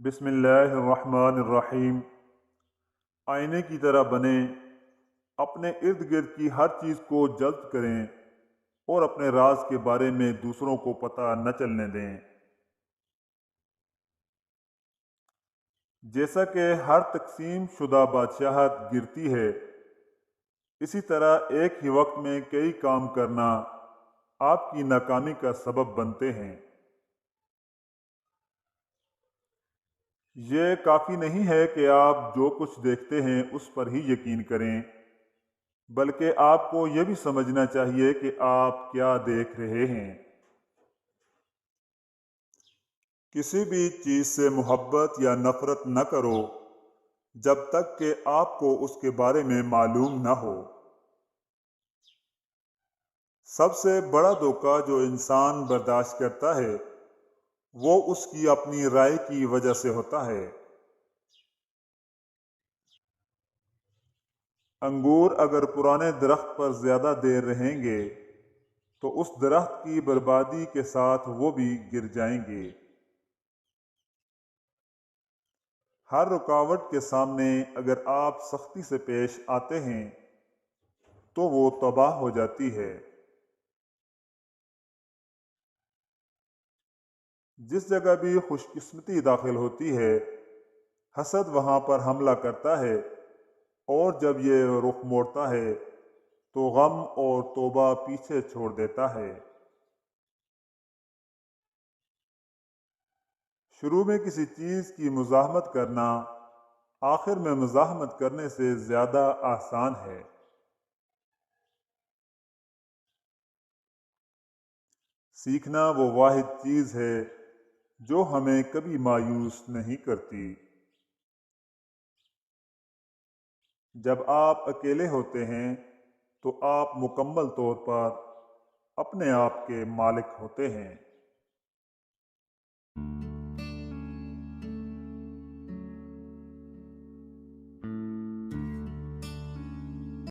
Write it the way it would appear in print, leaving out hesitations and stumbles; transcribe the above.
بسم اللہ الرحمن الرحیم۔ آئینے کی طرح بنیں، اپنے ارد گرد کی ہر چیز کو جلد کریں اور اپنے راز کے بارے میں دوسروں کو پتہ نہ چلنے دیں۔ جیسا کہ ہر تقسیم شدہ بادشاہت گرتی ہے، اسی طرح ایک ہی وقت میں کئی کام کرنا آپ کی ناکامی کا سبب بنتے ہیں۔ یہ کافی نہیں ہے کہ آپ جو کچھ دیکھتے ہیں اس پر ہی یقین کریں، بلکہ آپ کو یہ بھی سمجھنا چاہیے کہ آپ کیا دیکھ رہے ہیں۔ کسی بھی چیز سے محبت یا نفرت نہ کرو جب تک کہ آپ کو اس کے بارے میں معلوم نہ ہو۔ سب سے بڑا دھوکہ جو انسان برداشت کرتا ہے وہ اس کی اپنی رائے کی وجہ سے ہوتا ہے۔ انگور اگر پرانے درخت پر زیادہ دیر رہیں گے تو اس درخت کی بربادی کے ساتھ وہ بھی گر جائیں گے۔ ہر رکاوٹ کے سامنے اگر آپ سختی سے پیش آتے ہیں تو وہ تباہ ہو جاتی ہے۔ جس جگہ بھی خوش قسمتی داخل ہوتی ہے، حسد وہاں پر حملہ کرتا ہے، اور جب یہ رخ موڑتا ہے تو غم اور توبہ پیچھے چھوڑ دیتا ہے۔ شروع میں کسی چیز کی مزاحمت کرنا آخر میں مزاحمت کرنے سے زیادہ آسان ہے۔ سیکھنا وہ واحد چیز ہے جو ہمیں کبھی مایوس نہیں کرتی۔ جب آپ اکیلے ہوتے ہیں تو آپ مکمل طور پر اپنے آپ کے مالک ہوتے ہیں۔